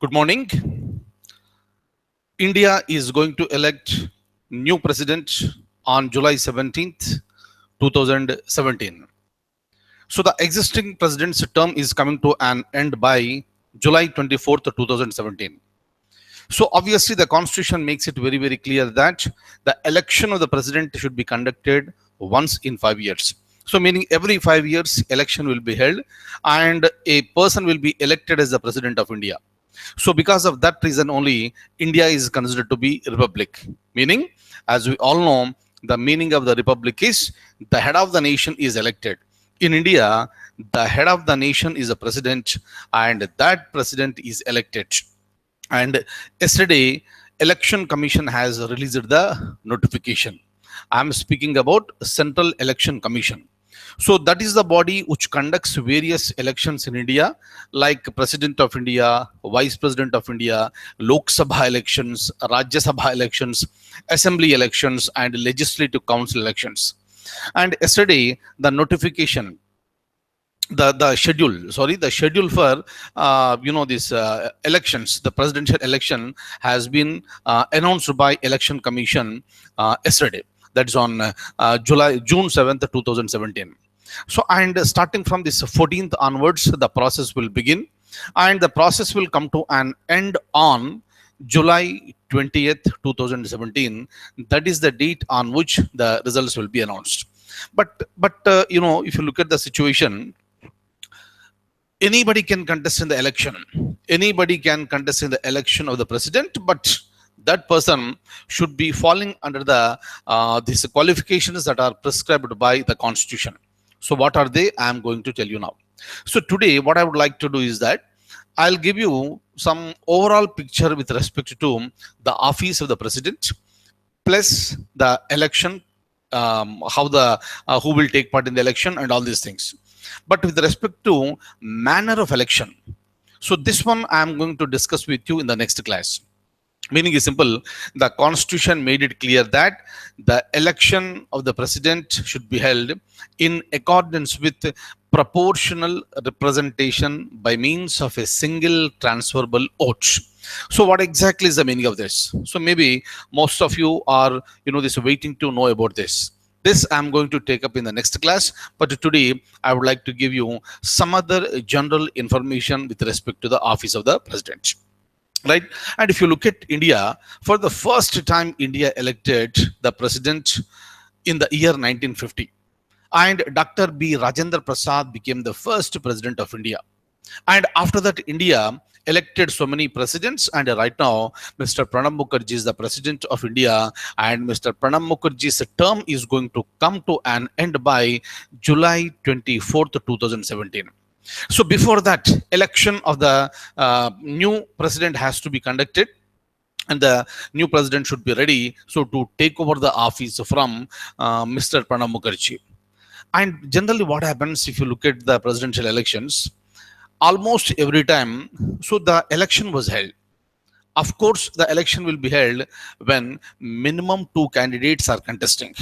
Good morning. India is going to elect new president on July 17th, 2017. So the existing president's term is coming to an end by July 24th, 2017. So obviously the constitution makes it very, very clear that the election of the president should be conducted once in 5 years. So meaning every 5 years election will be held and a person will be elected as the president of India. So because of that reason only, India is considered to be republic. Meaning, as we all know, the meaning of the republic is the head of the nation is elected. In India, the head of the nation is a president and that president is elected. And yesterday, Election Commission has released the notification. I am speaking about Central Election Commission. So that is the body which conducts various elections in India, like President of India, Vice President of India, Lok Sabha elections, Rajya Sabha elections, Assembly elections, and Legislative Council elections. And yesterday, the notification, the schedule for this elections, the presidential election has been announced by Election Commission yesterday. That's on June 7th, 2017. So, and starting from this 14th onwards, the process will begin, and the process will come to an end on July 20th, 2017. That is the date on which the results will be announced. But if you look at the situation, anybody can contest in the election. Anybody can contest in the election of the president, but that person should be falling under the these qualifications that are prescribed by the constitution. So what are they? I am going to tell you now. So today what I would like to do is that I'll give you some overall picture with respect to the office of the president plus the election, how the who will take part in the election and all these things. But with respect to manner of election, so this one I am going to discuss with you in the next class. Meaning is simple, the constitution made it clear that the election of the president should be held in accordance with proportional representation by means of a single transferable vote. So what exactly is the meaning of this? So maybe most of you are waiting to know about this. This I'm going to take up in the next class, but today I would like to give you some other general information with respect to the office of the president. Right? And if you look at India, for the first time, India elected the president in the year 1950. And Dr. B. Rajendra Prasad became the first president of India. And after that, India elected so many presidents. And right now, Mr. Pranab Mukherjee is the president of India. And Mr. Pranab Mukherjee's term is going to come to an end by July 24th, 2017. So before that, election of the new president has to be conducted and the new president should be ready to take over the office from Mr. Pranab Mukherjee. And generally what happens if you look at the presidential elections, almost every time, so the election was held. Of course, the election will be held when minimum 2 candidates are contesting.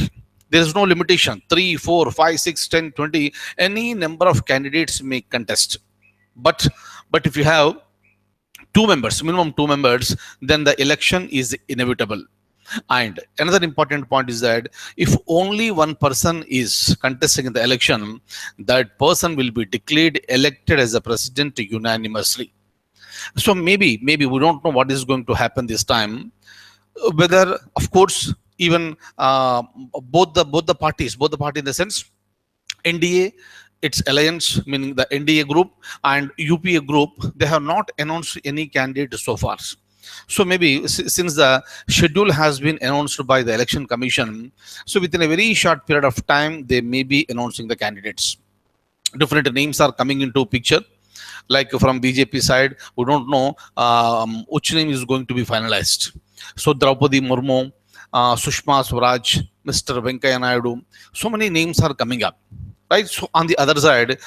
There is no limitation, 3, 4, 5, 6, 10, 20, any number of candidates may contest. But if you have minimum two members, then the election is inevitable. And another important point is that if only one person is contesting in the election, that person will be declared elected as the president unanimously. So maybe we don't know what is going to happen this time. Whether, of course, even both the parties in the sense NDA, its alliance, meaning the NDA group and UPA group, they have not announced any candidate so far. So maybe since the schedule has been announced by the Election Commission, so within a very short period of time, they may be announcing the candidates. Different names are coming into picture. Like from BJP side, we don't know which name is going to be finalized. So Draupadi Murmu, Sushma Swaraj, Mr. Venkaiah Naidu, so many names are coming up, right? So on the other side,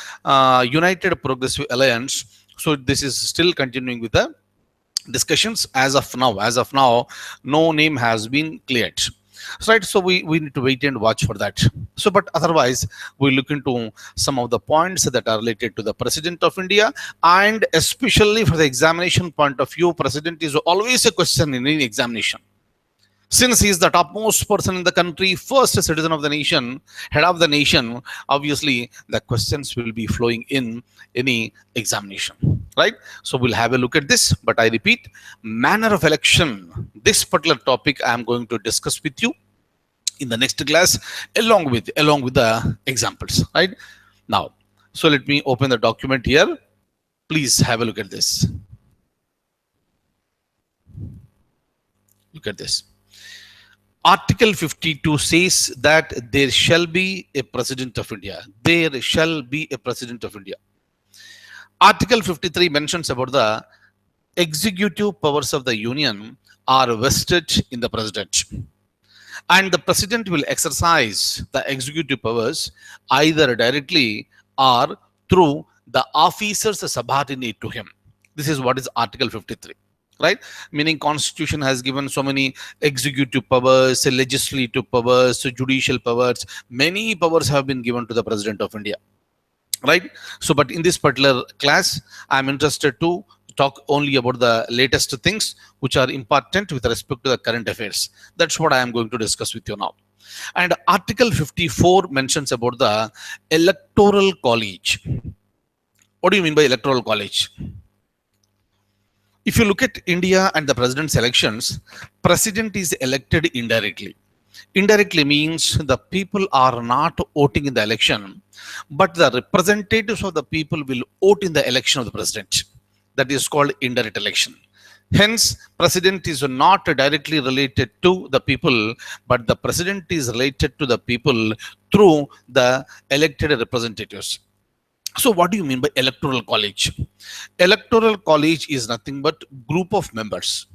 United Progressive Alliance, so this is still continuing with the discussions as of now. No name has been cleared. Right, so we need to wait and watch for that. So but otherwise we look into some of the points that are related to the president of India, and especially for the examination point of view, president is always a question in any examination. Since he is the topmost person in the country, first citizen of the nation, head of the nation, obviously the questions will be flowing in any examination, right? So we'll have a look at this, but I repeat, manner of election, this particular topic I am going to discuss with you in the next class, along with the examples, right? Now, so let me open the document here. Please have a look at this. Look at this. Article 52 says that there shall be a president of India. There shall be a president of India. Article 53 mentions about the executive powers of the union are vested in the president. And the president will exercise the executive powers either directly or through the officers subordinate to him. This is what is Article 53. Right, meaning constitution has given so many executive powers, legislative powers, judicial powers. Many powers have been given to the president of India, right? So but in this particular class I'm interested to talk only about the latest things which are important with respect to the current affairs. That's what I am going to discuss with you now. And Article 54 mentions about the electoral college. What do you mean by electoral college? If you look at India and the president's elections, president is elected indirectly. Indirectly means the people are not voting in the election, but the representatives of the people will vote in the election of the president. That is called indirect election. Hence, president is not directly related to the people, but the president is related to the people through the elected representatives. So what do you mean by electoral college? Electoral college is nothing but group of members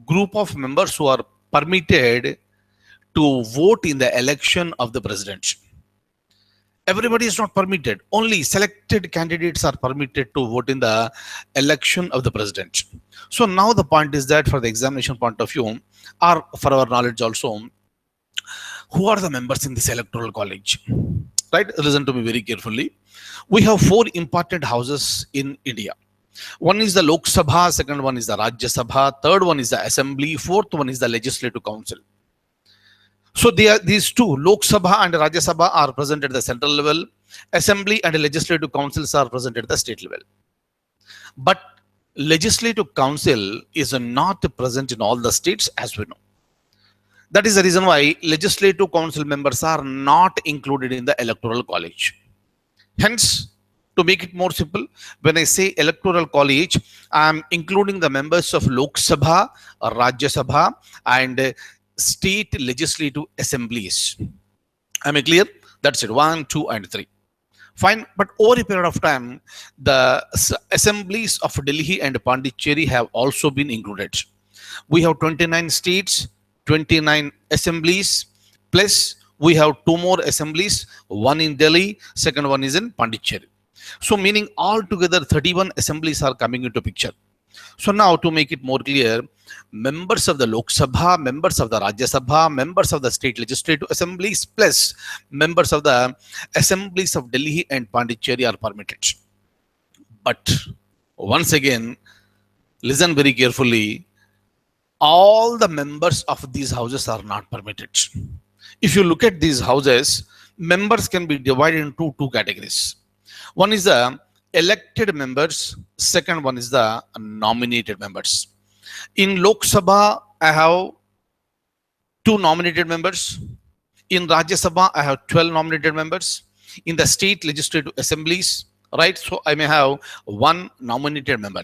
who are permitted to vote in the election of the president. Everybody is not permitted. Only selected candidates are permitted to vote in the election of the president. So now the point is that for the examination point of view, or for our knowledge also, who are the members in this electoral college? Right? Listen to me very carefully. We have four important houses in India. One is the Lok Sabha, second one is the Rajya Sabha, third one is the Assembly, fourth one is the Legislative Council. So these two, Lok Sabha and Rajya Sabha, are present at the central level. Assembly and Legislative Councils are present at the state level. But Legislative Council is not present in all the states, as we know. That is the reason why Legislative Council members are not included in the Electoral College. Hence, to make it more simple, when I say electoral college, I am including the members of Lok Sabha, Rajya Sabha, and state legislative assemblies. Am I clear? That's it. 1, 2, and 3. Fine. But over a period of time, the assemblies of Delhi and Pondicherry have also been included. We have 29 states, 29 assemblies, plus we have 2 more assemblies, one in Delhi, second one is in Pondicherry. So meaning altogether 31 assemblies are coming into picture. So now to make it more clear, members of the Lok Sabha, members of the Rajya Sabha, members of the state legislative assemblies, plus members of the assemblies of Delhi and Pondicherry are permitted. But once again, listen very carefully, all the members of these houses are not permitted. If you look at these houses, members can be divided into 2 categories. One is the elected members, second one is the nominated members. In Lok Sabha, I have 2 nominated members. In Rajya Sabha, I have 12 nominated members. In the state legislative assemblies, right, so I may have 1 nominated member,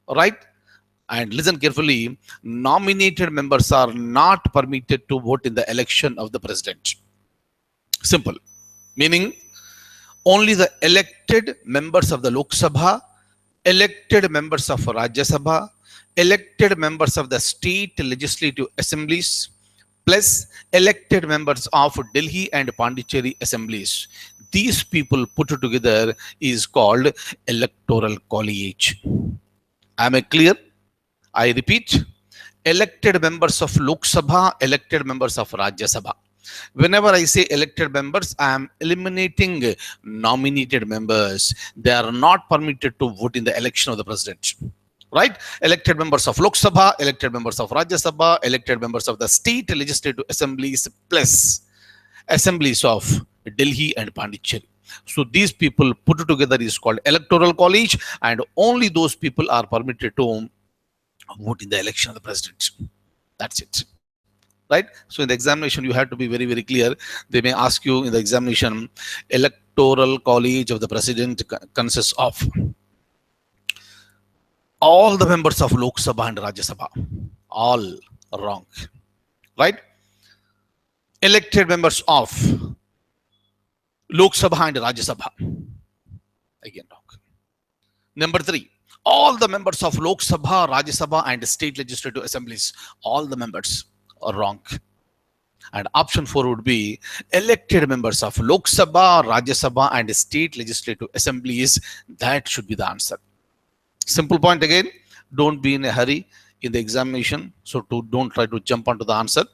right? And listen carefully, nominated members are not permitted to vote in the election of the president. Simple. Meaning, only the elected members of the Lok Sabha, elected members of Rajya Sabha, elected members of the state legislative assemblies, plus elected members of Delhi and Pondicherry assemblies. These people put together is called electoral college. Am I clear? I repeat, elected members of Lok Sabha, elected members of Rajya Sabha. Whenever I say elected members, I am eliminating nominated members. They are not permitted to vote in the election of the president. Right? Elected members of Lok Sabha, elected members of Rajya Sabha, elected members of the state legislative assemblies, plus assemblies of Delhi and Pondicherry. So these people put together is called electoral college, and only those people are permitted to vote in the election of the president. That's it. Right? So in the examination, you have to be very, very clear. They may ask you in the examination, electoral college of the president consists of all the members of Lok Sabha and Rajya Sabha. All wrong. Right? Elected members of Lok Sabha and Rajya Sabha. Again wrong. Number 3, all the members of Lok Sabha, Rajya Sabha and state legislative assemblies. All the members are wrong. And option 4 would be elected members of Lok Sabha, Rajya Sabha and state legislative assemblies. That should be the answer. Simple point again, don't be in a hurry in the examination. So don't try to jump onto the answer.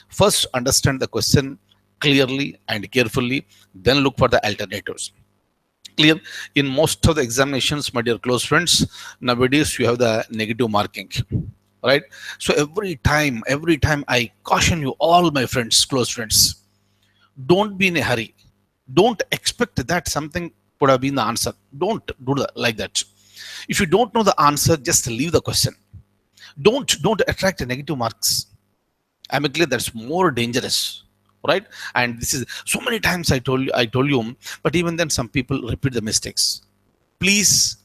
First, understand the question clearly and carefully, then look for the alternatives. Clear? In most of the examinations, my dear close friends, nowadays you have the negative marking. Right? So every time I caution you, all my friends, close friends, don't be in a hurry. Don't expect that something could have been the answer. Don't do that like that. If you don't know the answer, just leave the question. Don't attract negative marks. I'm clear, that's more dangerous. Right? And this is so many times I told you, but even then some people repeat the mistakes. Please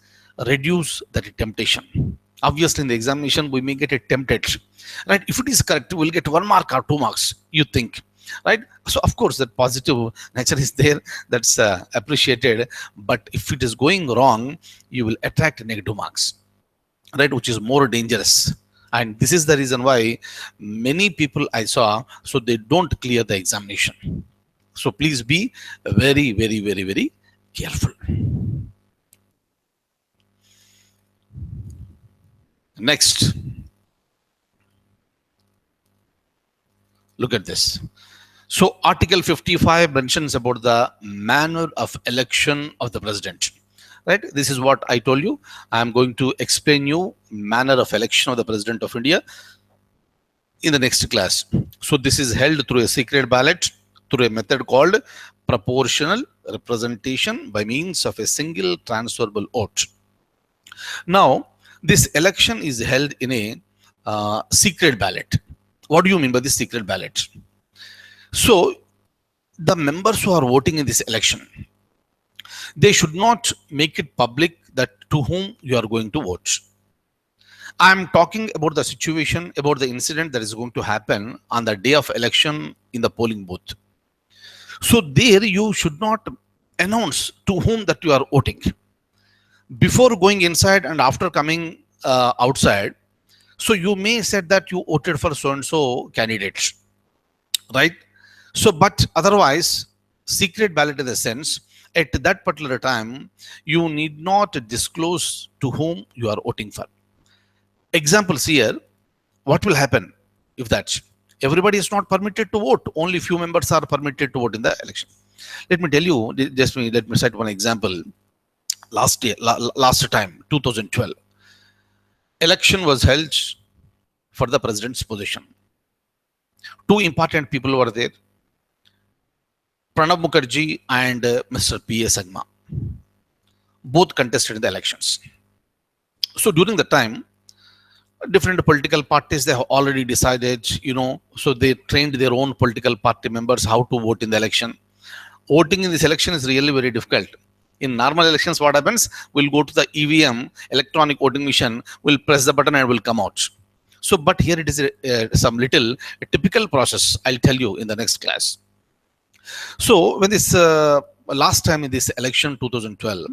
reduce that temptation. Obviously, in the examination, we may get tempted. Right? If it is correct, we'll get 1 mark or 2 marks, you think. Right? So, of course, that positive nature is there. That's appreciated. But if it is going wrong, you will attract negative marks. Right? Which is more dangerous. And this is the reason why many people I saw, so they don't clear the examination. So, please be very, very, very, very careful. Next, look at this. So Article 55 mentions about the manner of election of the president. Right? This is what I told you. I am going to explain you manner of election of the president of India in the next class. So this is held through a secret ballot, through a method called proportional representation by means of a single transferable vote. Now, this election is held in a secret ballot. What do you mean by this secret ballot? So, the members who are voting in this election, they should not make it public that to whom you are going to vote. I am talking about the situation, about the incident that is going to happen on the day of election in the polling booth. So, there you should not announce to whom that you are voting. Before going inside and after coming outside, so you may said that you voted for so and so candidates, right? So, but otherwise, secret ballot in the sense, at that particular time, you need not disclose to whom you are voting for. Examples here, what will happen if that everybody is not permitted to vote? Only few members are permitted to vote in the election. Let me tell you, let me cite one example. Last time, 2012, election was held for the president's position. 2 important people were there, Pranab Mukherjee and Mr. P.A. Sangma. Both contested in the elections. So during the time, different political parties, they have already decided, so they trained their own political party members how to vote in the election. Voting in this election is really very difficult. In normal elections, what happens? We'll go to the EVM, electronic voting machine, we'll press the button and will come out. So, but here it is some little a typical process. I'll tell you in the next class. So, when this last time in this election 2012,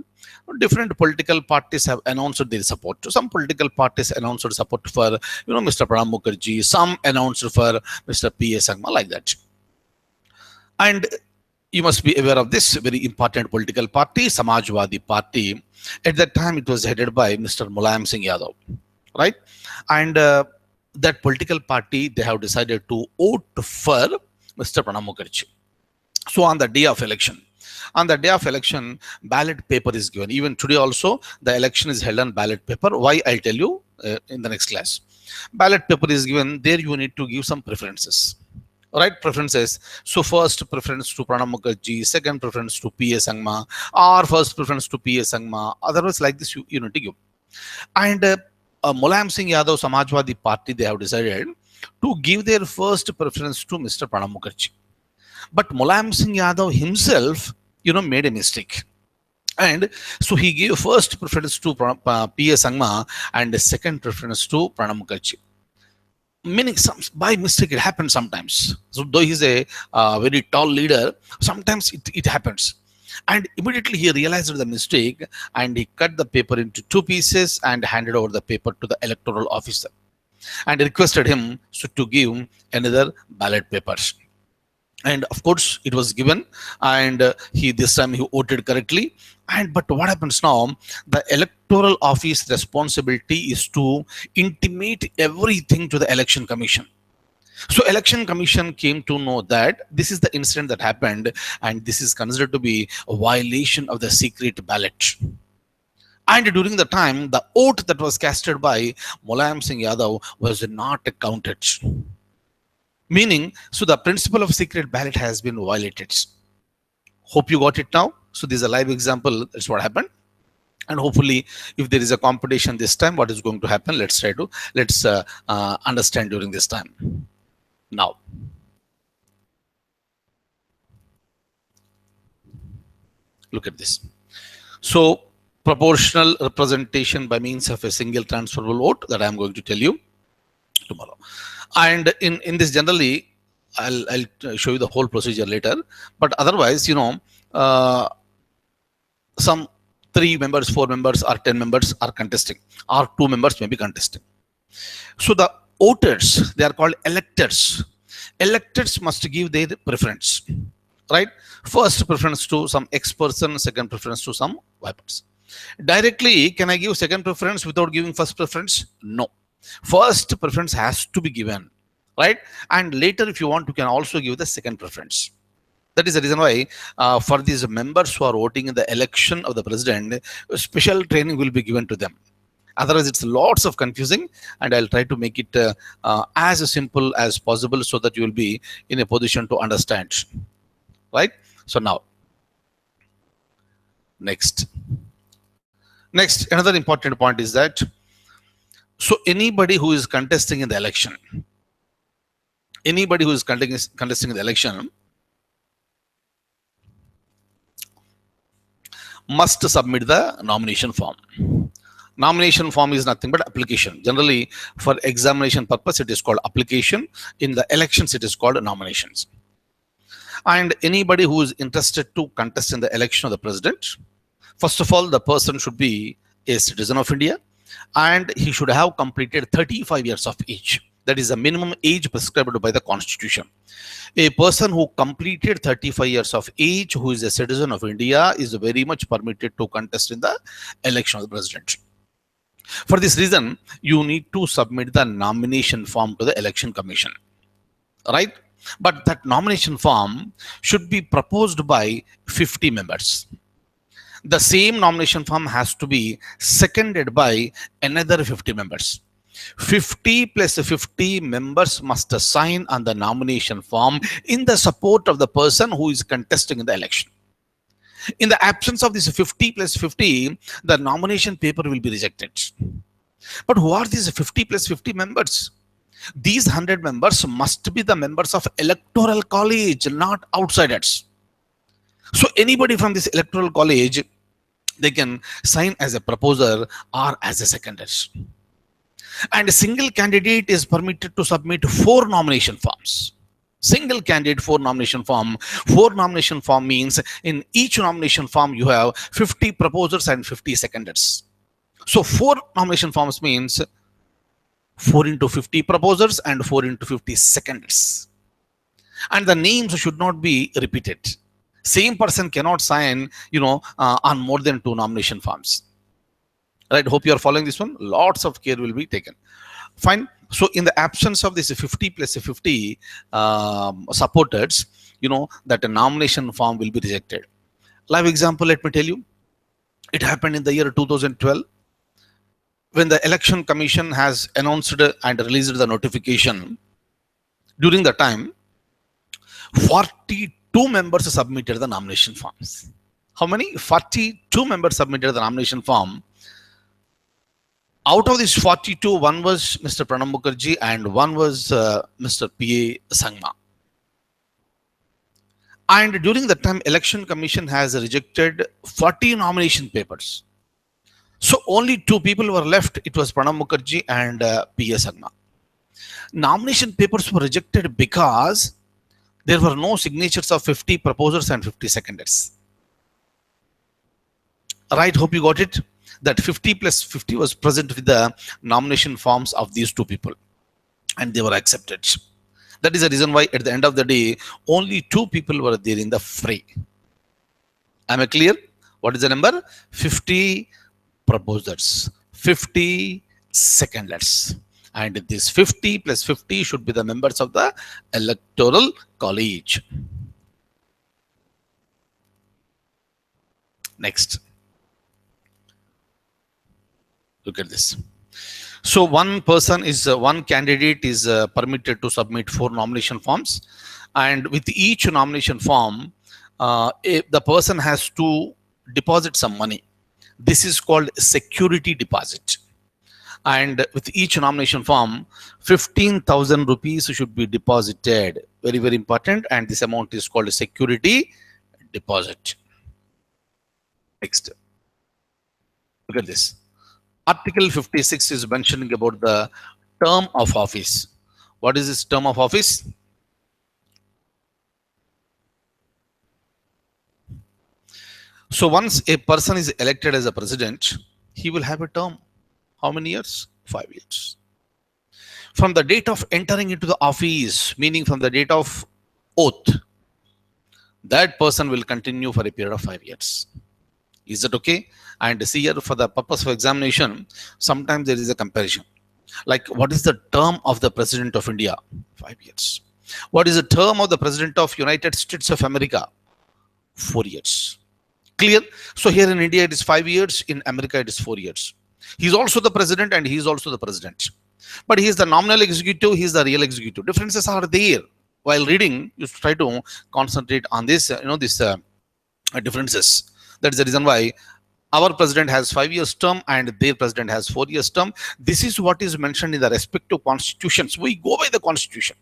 different political parties have announced their support. Some political parties announced support for Mr. Pranab Mukherjee. Some announced for Mr. P.A. Sangma, like that. And you must be aware of this very important political party, Samajwadi Party. At that time, it was headed by Mr. Mulayam Singh Yadav, right? And that political party, they have decided to vote for Mr. Pranab Mukherjee. So on the day of election, ballot paper is given. Even today also, the election is held on ballot paper. Why? I'll tell you in the next class. Ballot paper is given. There you need to give some preferences. Right, preferences. So first preference to Pranab Mukherjee, second preference to P.A. Sangma, or first preference to P.A. Sangma. Otherwise, like this, you need to give. And Mulayam Singh Yadav Samajwadi Party, they have decided to give their first preference to Mr. Pranab Mukherjee. But Mulayam Singh Yadav himself, made a mistake. And so he gave first preference to P.A. Sangma and the second preference to Pranab Mukherjee. Meaning, by mistake, it happens sometimes. So though he's a very tall leader, sometimes it happens. And immediately he realized the mistake and he cut the paper into two pieces and handed over the paper to the electoral officer and requested him to give another ballot paper. And of course, it was given, and this time he voted correctly. But what happens now? The electoral office responsibility is to intimate everything to the election commission. So election commission came to know that this is the incident that happened, and this is considered to be a violation of the secret ballot. And during the time, the vote that was casted by Mulayam Singh Yadav was not counted. Meaning, so the principle of secret ballot has been violated. Hope you got it now. So this is a live example. That's what happened. And hopefully, if there is a competition this time, what is going to happen? Let's understand during this time. Now, look at this. So proportional representation by means of a single transferable vote that I'm going to tell you tomorrow. And in this, generally, I'll show you the whole procedure later. But otherwise, some 3 members, 4 members, or 10 members are contesting, or 2 members may be contesting. So the voters, they are called electors. Electors must give their preference, right? First preference to some X person, second preference to some Y person. Directly, can I give second preference without giving first preference? No. First preference has to be given, right? And later, if you want, you can also give the second preference. That is the reason why for these members who are voting in the election of the president, special training will be given to them. Otherwise, it's lots of confusing, and I'll try to make it as simple as possible so that you will be in a position to understand, right? So now, next, another important point is that, so anybody who is contesting in the election, must submit the nomination form. Nomination form is nothing but application. Generally, for examination purpose, it is called application. In the elections, it is called nominations. And anybody who is interested to contest in the election of the president, first of all, the person should be a citizen of India, and he should have completed 35 years of age. That is the minimum age prescribed by the Constitution. A person who completed 35 years of age, who is a citizen of India, is very much permitted to contest in the election of the president. For this reason, you need to submit the nomination form to the election commission, right? But that nomination form should be proposed by 50 members. The same nomination form has to be seconded by another 50 members. 50 plus 50 members must sign on the nomination form in the support of the person who is contesting in the election. In the absence of this 50 plus 50, the nomination paper will be rejected. But who are these 50 plus 50 members? These 100 members must be the members of electoral college, not outsiders. So anybody from this electoral college, they can sign as a proposer or as a seconder. And a single candidate is permitted to submit 4 nomination forms. Single candidate, 4 nomination form. 4 nomination form means in each nomination form you have 50 proposers and 50 seconders. So 4 nomination forms means 4 into 50 proposers and 4 into 50 seconders. And the names should not be repeated. Same person cannot sign, on more than 2 nomination forms. Right? Hope you are following this one. Lots of care will be taken. Fine. So in the absence of this 50 plus 50 supporters, that a nomination form will be rejected. Live example, let me tell you. It happened in the year 2012 when the Election Commission has announced and released the notification. During the time, 42 members submitted the nomination forms. How many? 42 members submitted the nomination form. Out of these 42, one was Mr. Pranab Mukherjee and one was Mr. P.A. Sangma. And during the time, Election Commission has rejected 40 nomination papers. So only two people were left. It was Pranab Mukherjee and P.A. Sangma. Nomination papers were rejected because there were no signatures of 50 proposers and 50 seconders. Right, hope you got it. That 50 plus 50 was present with the nomination forms of these two people and they were accepted. That is the reason why at the end of the day, only two people were there in the fray. Am I clear? What is the number? 50 proposers, 50 seconders. And this 50 plus 50 should be the members of the Electoral College. Next. Look at this. So one candidate is permitted to submit 4 nomination forms, and with each nomination form, the person has to deposit some money. This is called security deposit. And with each nomination form, 15,000 rupees should be deposited. Very, very important. And this amount is called security deposit. Next. Look at this. Article 56 is mentioning about the term of office. What is this term of office? So once a person is elected as a president, he will have a term. How many years? 5 years. From the date of entering into the office, meaning from the date of oath, that person will continue for a period of 5 years. Is that okay? And see here, for the purpose of examination, sometimes there is a comparison. Like, what is the term of the President of India? 5 years. What is the term of the President of United States of America? 4 years. Clear? So here in India, it is 5 years. In America, it is 4 years. He is also the president and he is also the president. But he is the nominal executive, he is the real executive. Differences are there. While reading, you try to concentrate on this, differences. That is the reason why our president has 5 years term and their president has 4 years term. This is what is mentioned in the respective constitutions. We go by the constitution.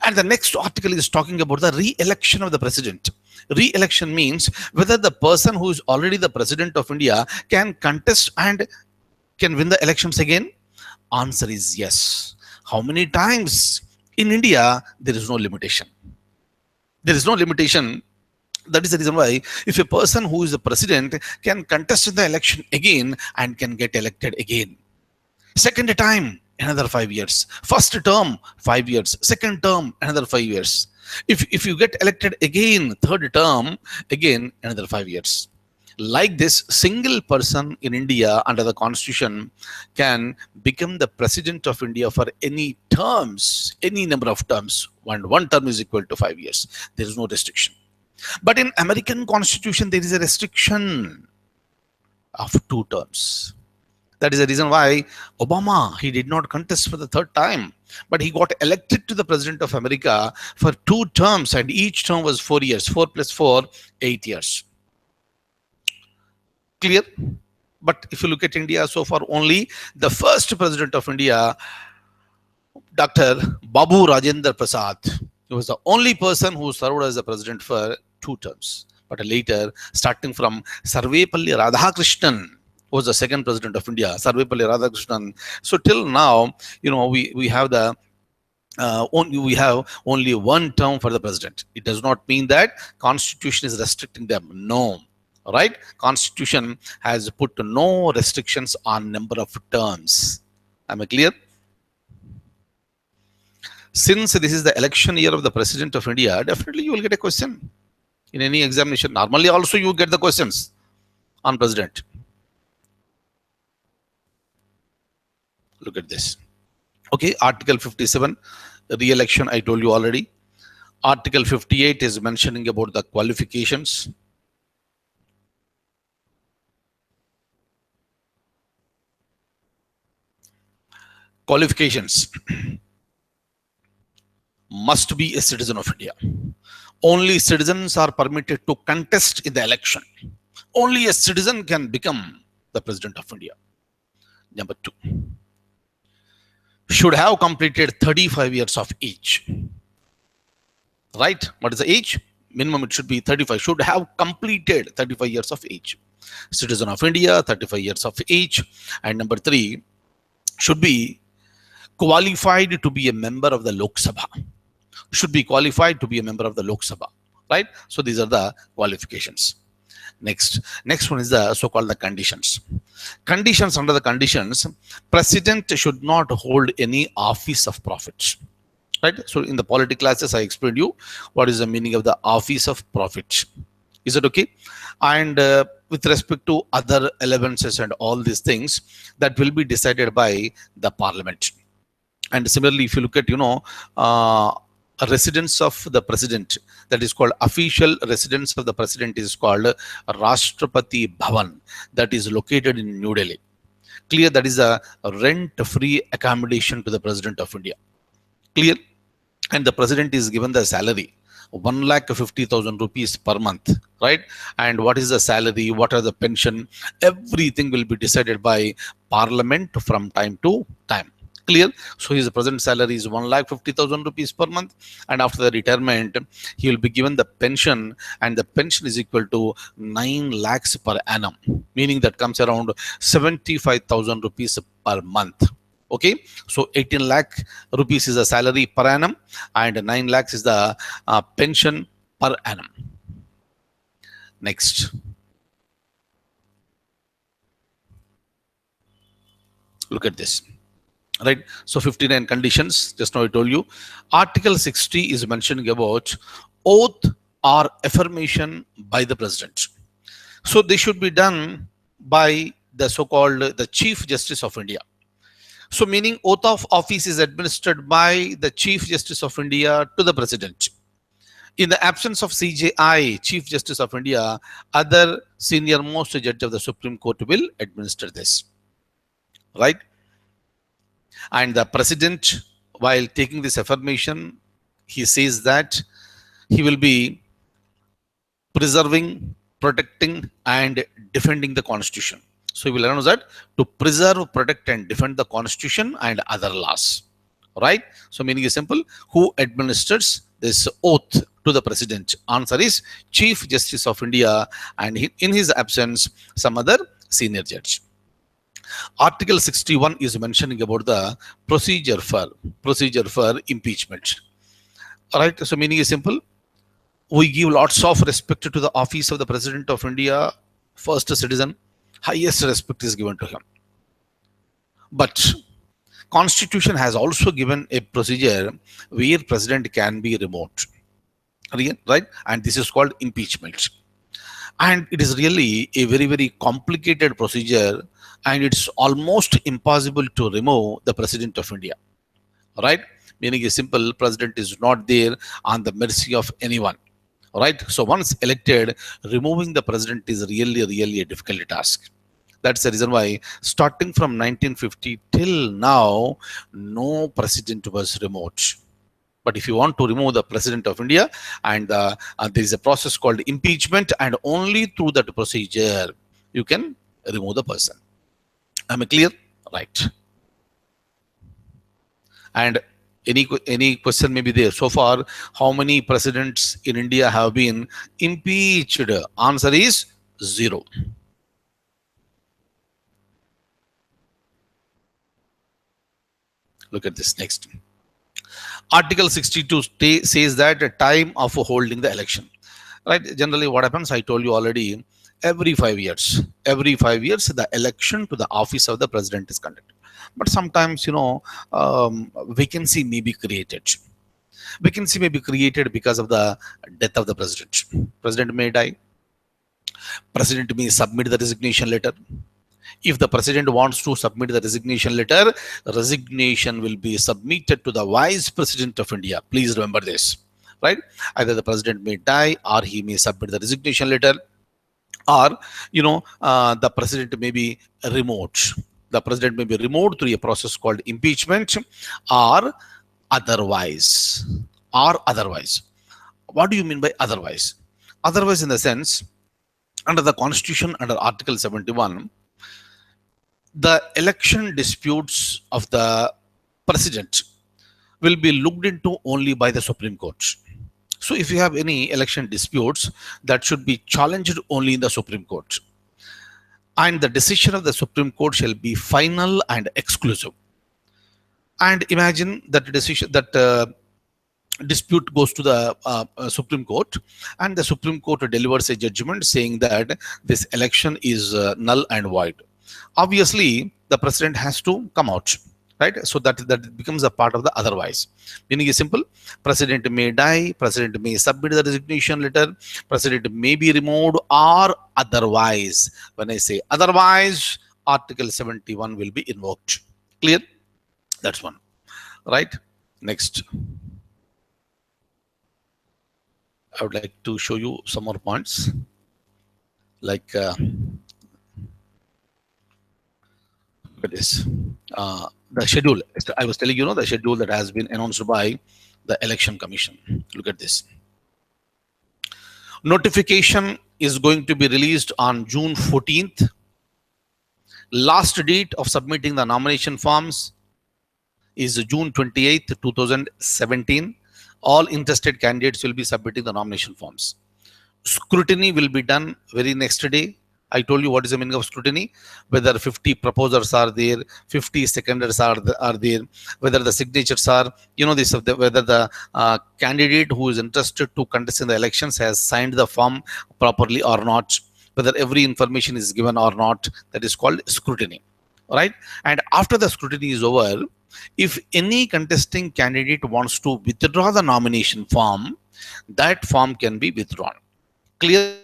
And the next article is talking about the re-election of the president. Re-election means whether the person who is already the president of India can contest and can win the elections again. Answer is yes. How many times? In India, there is no limitation. There is no limitation. That is the reason why if a person who is the president can contest in the election again and can get elected again. Second time, another 5 years. First term, 5 years. Second term, another 5 years. If you get elected again, third term, again, another 5 years. Like this, single person in India under the constitution can become the president of India for any terms, any number of terms. One term is equal to 5 years. There is no restriction. But in American constitution, there is a restriction of 2 terms. That is the reason why Obama, he did not contest for the third time, but he got elected to the president of America for 2 terms, and each term was 4 years. 4 plus 4, 8 years. Clear? But if you look at India so far, only the first president of India, Dr. Babu Rajendra Prasad, he was the only person who served as the president for 2 terms. But later, starting from Sarvepalli Radhakrishnan, was the second president of India, Sarvepalli Radhakrishnan. So till now, we have only 1 term for the president. It does not mean that constitution is restricting them. No, right? Constitution has put no restrictions on number of terms. Am I clear? Since this is the election year of the president of India, definitely you will get a question in any examination. Normally also you get the questions on president. Look at this. Okay, Article 57, re-election, I told you already. Article 58 is mentioning about the qualifications. Qualifications. Must be a citizen of India. Only citizens are permitted to contest in the election. Only a citizen can become the president of India. Number two, should have completed 35 years of age. Right? What is the age? Minimum it should be 35. Should have completed 35 years of age. Citizen of India, 35 years of age. And number three, should be qualified to be a member of the Lok Sabha. Should be qualified to be a member of the Lok Sabha. Right? So these are the qualifications. Next one is the so-called the conditions. Conditions, under the conditions, president should not hold any office of profit. Right? So in the political classes, I explained you what is the meaning of the office of profit. Is it okay? And with respect to other allowances and all these things, that will be decided by the parliament. And similarly, if you look at, a residence of the president, that is called official residence of the president, is called Rashtrapati Bhavan, that is located in New Delhi. Clear? That is a rent-free accommodation to the president of India. Clear? And the president is given the salary 1,50,000 rupees per month, right? And what is the salary? What are the pension? Everything will be decided by parliament from time to time. Clear? So his present salary is 1,50,000 rupees per month, and after the retirement, he will be given the pension, and the pension is equal to 9 lakhs per annum, meaning that comes around 75,000 rupees per month. Okay, so 18 lakh rupees is the salary per annum, and 9 lakhs is the pension per annum. Next. Look at this. Right, so 59 conditions, just now I told you. Article 60 is mentioning about oath or affirmation by the president. So they should be done by the so-called the Chief Justice of India. So meaning oath of office is administered by the Chief Justice of India to the president. In the absence of CJI, Chief Justice of India, other senior most judge of the Supreme Court will administer this. Right? And the president, while taking this affirmation, he says that he will be preserving, protecting, and defending the Constitution. So he will announce that to preserve, protect, and defend the Constitution and other laws. Right? So meaning is simple. Who administers this oath to the president? Answer is Chief Justice of India, and in his absence, some other senior judge. Article 61 is mentioning about the procedure for impeachment. All right, so meaning is simple. We give lots of respect to the office of the President of India, first citizen. Highest respect is given to him. But Constitution has also given a procedure where President can be removed. Right? And this is called impeachment. And it is really a very, very complicated procedure, and it's almost impossible to remove the President of India. Right? Meaning is simple, President is not there on the mercy of anyone. Right? So once elected, removing the President is really, really a difficult task. That's the reason why starting from 1950 till now, no President was removed. But if you want to remove the President of India, and there is a process called impeachment, and only through that procedure you can remove the person. Am I clear? Right. And any question may be there. So far, how many presidents in India have been impeached? Answer is 0. Look at this next. Article 62 says that the time of holding the election. Right? Generally, what happens? I told you already. Every 5 years, the election to the office of the president is conducted. But sometimes, vacancy may be created. Vacancy may be created because of the death of the president. President may die. President may submit the resignation letter. If the president wants to submit the resignation letter, resignation will be submitted to the vice president of India. Please remember this, right? Either the president may die or he may submit the resignation letter, or the president may be removed. The president may be removed through a process called impeachment, or otherwise. What do you mean by otherwise? Otherwise, in the sense, under the constitution, under Article 71, the election disputes of the president will be looked into only by the Supreme Court. So if you have any election disputes, that should be challenged only in the Supreme Court. And the decision of the Supreme Court shall be final and exclusive. And imagine that dispute goes to the Supreme Court, and the Supreme Court delivers a judgment saying that this election is null and void. Obviously, the president has to come out, right? So that becomes a part of the otherwise. Meaning is simple: president may die, president may submit the resignation letter, president may be removed, or otherwise. When I say otherwise, Article 71 will be invoked. Clear? That's one, right? Next, I would like to show you some more points, like this. The schedule. I was telling you, the schedule that has been announced by the Election Commission. Look at this. Notification is going to be released on June 14th. Last date of submitting the nomination forms is June 28th, 2017. All interested candidates will be submitting the nomination forms. Scrutiny will be done very next day. I told you what is the meaning of scrutiny, whether 50 proposers are there, 50 seconders are there, whether the signatures are, whether the candidate who is interested to contest in the elections has signed the form properly or not, whether every information is given or not. That is called scrutiny, right? And after the scrutiny is over, if any contesting candidate wants to withdraw the nomination form, that form can be withdrawn. Clear?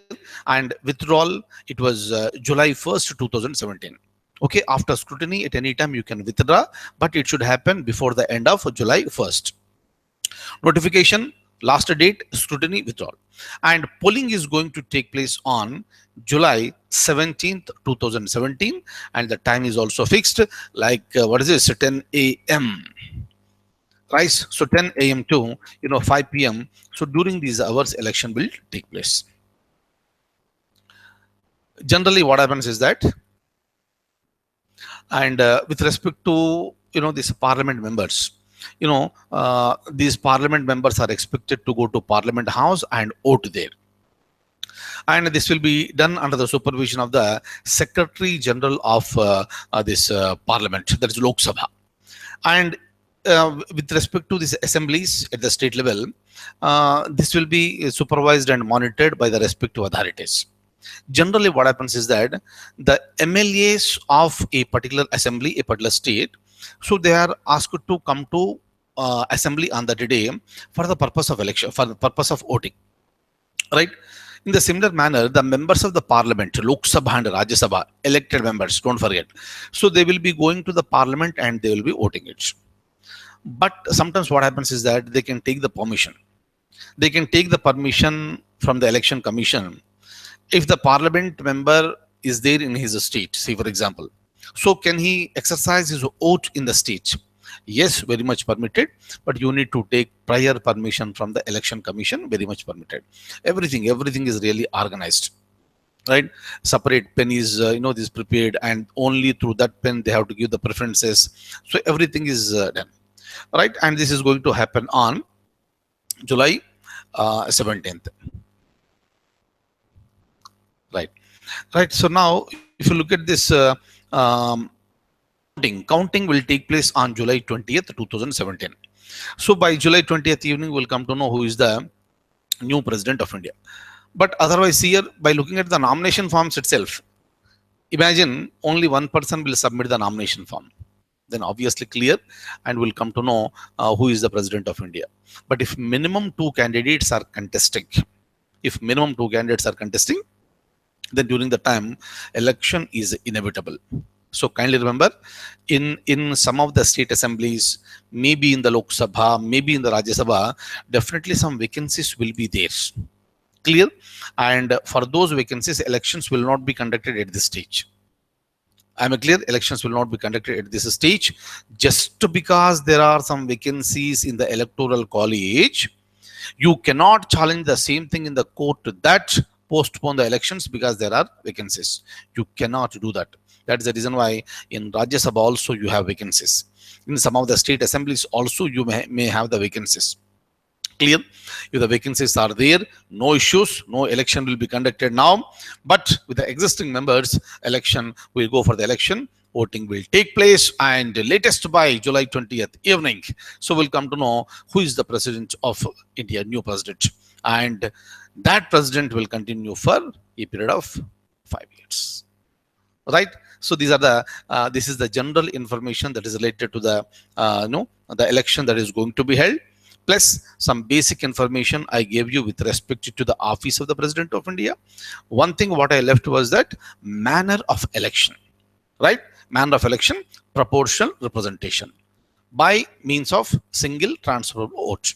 And withdrawal, it was July 1st, 2017. Okay, after scrutiny, at any time you can withdraw, but it should happen before the end of July 1st. Notification, last date, scrutiny, withdrawal. And polling is going to take place on July 17th, 2017, and the time is also fixed, like 10 a.m. right? So 10 a.m. to 5 p.m. So during these hours, election will take place. Generally, what happens is that, and with respect to these parliament members, these parliament members are expected to go to Parliament House and vote there. And this will be done under the supervision of the Secretary General of this Parliament, that is Lok Sabha. And with respect to these assemblies at the state level, this will be supervised and monitored by the respective authorities. Generally, what happens is that the MLAs of a particular assembly, a particular state, so they are asked to come to assembly on that day for the purpose of election, for the purpose of voting, right? In the similar manner, the members of the parliament, Lok Sabha and Rajya Sabha, elected members, don't forget. So they will be going to the parliament and they will be voting it. But sometimes what happens is that they can take the permission. They can take the permission from the election commission if the parliament member is there in his state, say for example. So can he exercise his vote in the state? Yes, very much permitted, but you need to take prior permission from the election commission, very much permitted. Everything is really organized, right? Separate pen is, this prepared, and only through that pen they have to give the preferences. So everything is done, right? And this is going to happen on July 17th. Right. So now, if you look at this, counting will take place on July 20th, 2017. So by July 20th evening, we'll come to know who is the new president of India. But otherwise, here, by looking at the nomination forms itself, imagine only one person will submit the nomination form. Then obviously clear, and we'll come to know who is the president of India. But if minimum two candidates are contesting, then during the time, election is inevitable. So kindly remember, in some of the state assemblies, maybe in the Lok Sabha, maybe in the Rajya Sabha, definitely some vacancies will be there. Clear? And for those vacancies, elections will not be conducted at this stage. I'm clear, elections will not be conducted at this stage. Just because there are some vacancies in the electoral college, you cannot challenge the same thing in the court that postpone the elections because there are vacancies. You cannot do that. That's the reason why in Rajya Sabha also you have vacancies. In some of the state assemblies also you may have the vacancies. Clear? If the vacancies are there, no issues, no election will be conducted now. But with the existing members, election will go for the election. Voting will take place, and latest by July 20th evening. So we'll come to know who is the president of India, new president. And that president will continue for a period of 5 years. Right? So these are the this is the general information that is related to the the election that is going to be held, plus some basic information I gave you with respect to the office of the President of India. One thing what I left was that manner of election, right? Manner of election, proportional representation by means of single transferable vote.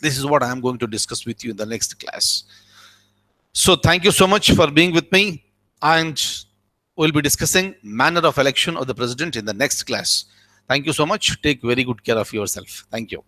This is what I am going to discuss with you in the next class. So thank you so much for being with me, and we'll be discussing manner of election of the president in the next class. Thank you so much. Take very good care of yourself. Thank you.